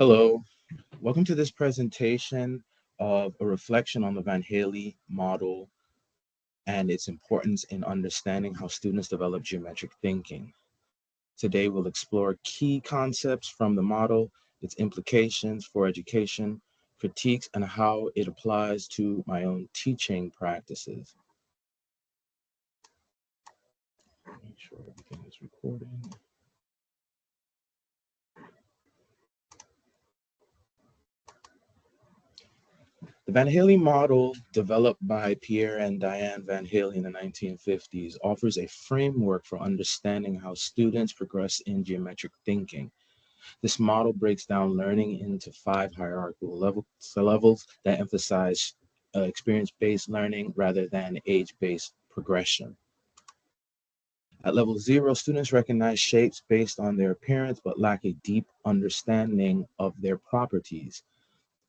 Hello, welcome to this presentation of a reflection on the Van Hiele model and its importance in understanding how students develop geometric thinking. Today, we'll explore key concepts from the model, its implications for education, critiques, and how it applies to my own teaching practices. Make sure everything is recording. The Van Hiele model, developed by Pierre and Diane Van Hiele in the 1950s, offers a framework for understanding how students progress in geometric thinking. This model breaks down learning into five hierarchical levels that emphasize experience-based learning rather than age-based progression. At level 0, students recognize shapes based on their appearance but lack a deep understanding of their properties.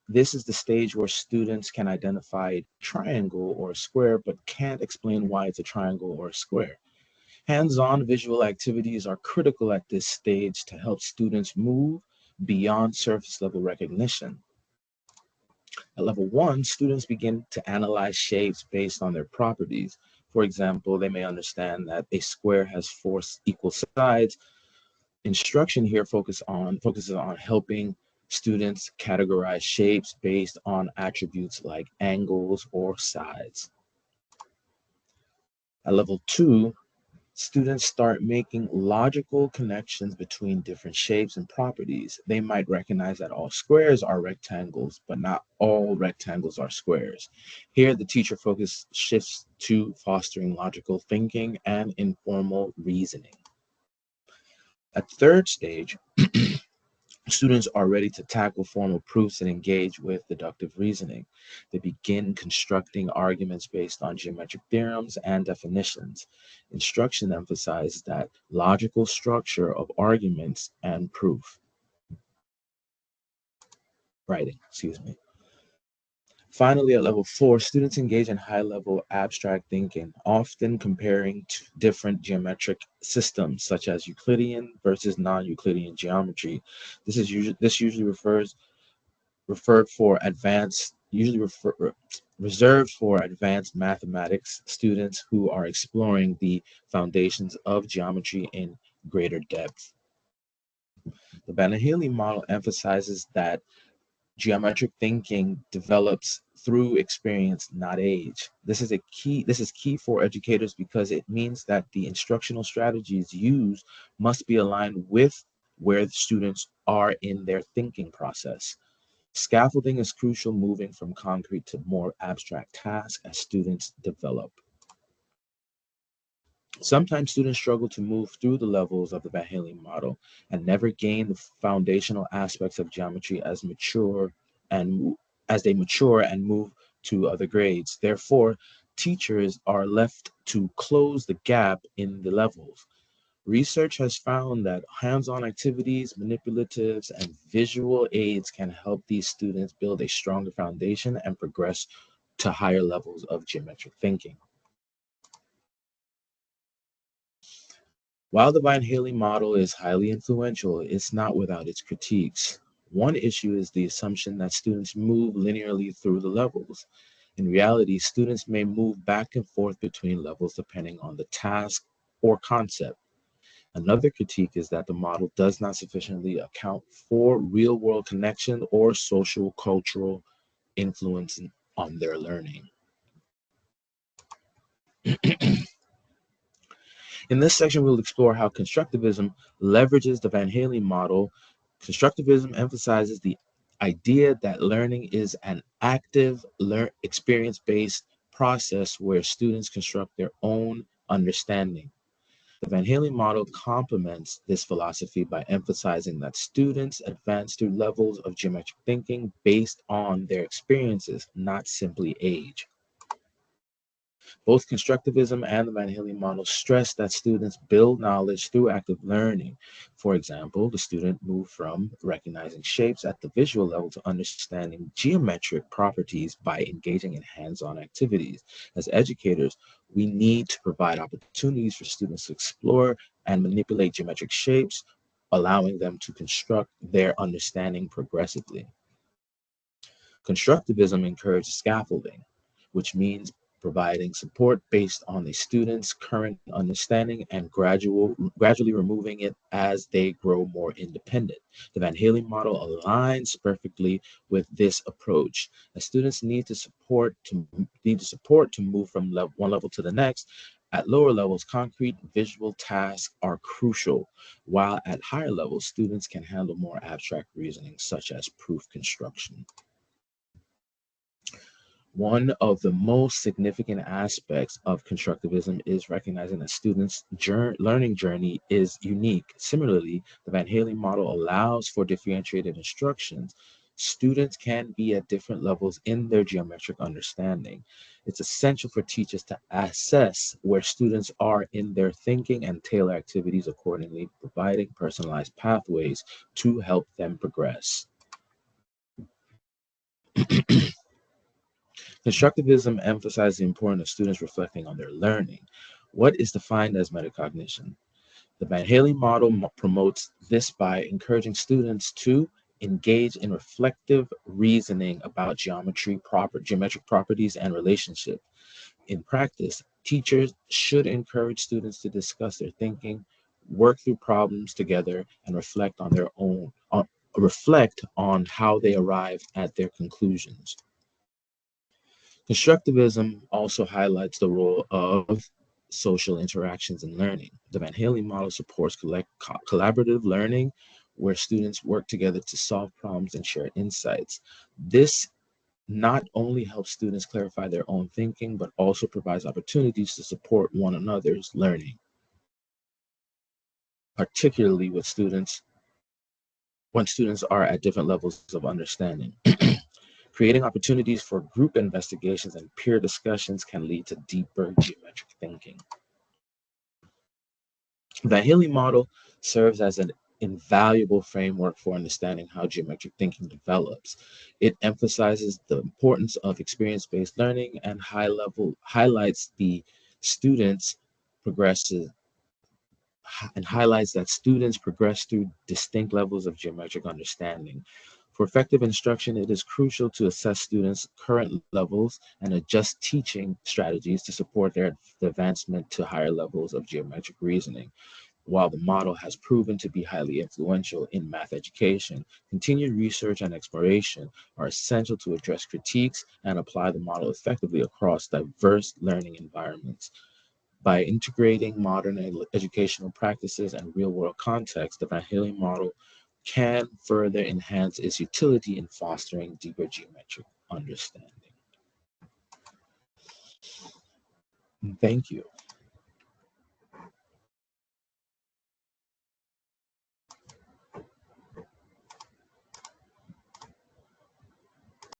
This is the stage where students can identify a triangle or a square, but can't explain why it's a triangle or a square. Hands-on visual activities are critical at this stage to help students move beyond surface level recognition. At level 1, students begin to analyze shapes based on their properties. For example, they may understand that a square has four equal sides. Instruction here focuses on helping students categorize shapes based on attributes like angles or sides. At level 2, students start making logical connections between different shapes and properties. They might recognize that all squares are rectangles, but not all rectangles are squares. Here, the teacher focus shifts to fostering logical thinking and informal reasoning. At the third stage, students are ready to tackle formal proofs and engage with deductive reasoning. They begin constructing arguments based on geometric theorems and definitions. Instruction emphasizes that logical structure of arguments and proof. Writing. Finally, at level 4, students engage in high-level abstract thinking, often comparing different geometric systems, such as Euclidean versus non-Euclidean geometry. This usually referred for advanced, usually reserved for advanced mathematics students who are exploring the foundations of geometry in greater depth. The Van Hiele model emphasizes that geometric thinking develops through experience, not age. This is key for educators because it means that the instructional strategies used must be aligned with where the students are in their thinking process. Scaffolding is crucial, moving from concrete to more abstract tasks as students develop. Sometimes students struggle to move through the levels of the Van Hiele model and never gain the foundational aspects of geometry and as they mature and move to other grades. Therefore, teachers are left to close the gap in the levels. Research has found that hands-on activities, manipulatives, and visual aids can help these students build a stronger foundation and progress to higher levels of geometric thinking. While the Van Hiele model is highly influential, it's not without its critiques. One issue is the assumption that students move linearly through the levels. In reality, students may move back and forth between levels depending on the task or concept. Another critique is that the model does not sufficiently account for real-world connections or social cultural influence on their learning. In this section, we'll explore how constructivism leverages the Van Hiele model. Constructivism emphasizes the idea that learning is an active, experience-based process where students construct their own understanding. The Van Hiele model complements this philosophy by emphasizing that students advance through levels of geometric thinking based on their experiences, not simply age. Both constructivism and the Van Hiele model stress that students build knowledge through active learning. For example, the student moved from recognizing shapes at the visual level to understanding geometric properties by engaging in hands-on activities. As educators, we need to provide opportunities for students to explore and manipulate geometric shapes allowing them to construct their understanding progressively. Constructivism encourages scaffolding, which means providing support based on a student's current understanding and gradually removing it as they grow more independent. The Van Haley model aligns perfectly with this approach, as students need to support to move from one level to the next. At lower levels, concrete visual tasks are crucial, while at higher levels, students can handle more abstract reasoning, such as proof construction. One of the most significant aspects of constructivism is recognizing that students' learning journey is unique. Similarly, the Van Haley model allows for differentiated instructions. Students can be at different levels in their geometric understanding. It's essential for teachers to assess where students are in their thinking and tailor activities accordingly, providing personalized pathways to help them progress. Constructivism emphasizes the importance of students reflecting on their learning. What is defined as metacognition? The Van Haley model promotes this by encouraging students to engage in reflective reasoning about geometric properties and relationships. In practice, teachers should encourage students to discuss their thinking, work through problems together, and reflect on how they arrive at their conclusions. Constructivism also highlights the role of social interactions in learning. The Van Haley model supports collaborative learning where students work together to solve problems and share insights. This not only helps students clarify their own thinking, but also provides opportunities to support one another's learning, particularly with students when students are at different levels of understanding. Creating opportunities for group investigations and peer discussions can lead to deeper geometric thinking. The Hiele model serves as an invaluable framework for understanding how geometric thinking develops. It emphasizes the importance of experience-based learning and highlights the students progresses and highlights that students progress through distinct levels of geometric understanding. For effective instruction, it is crucial to assess students' current levels and adjust teaching strategies to support their advancement to higher levels of geometric reasoning. While the model has proven to be highly influential in math education, continued research and exploration are essential to address critiques and apply the model effectively across diverse learning environments. By integrating modern educational practices and real-world contexts, the Van Haley model can further enhance its utility in fostering deeper geometric understanding. Thank you.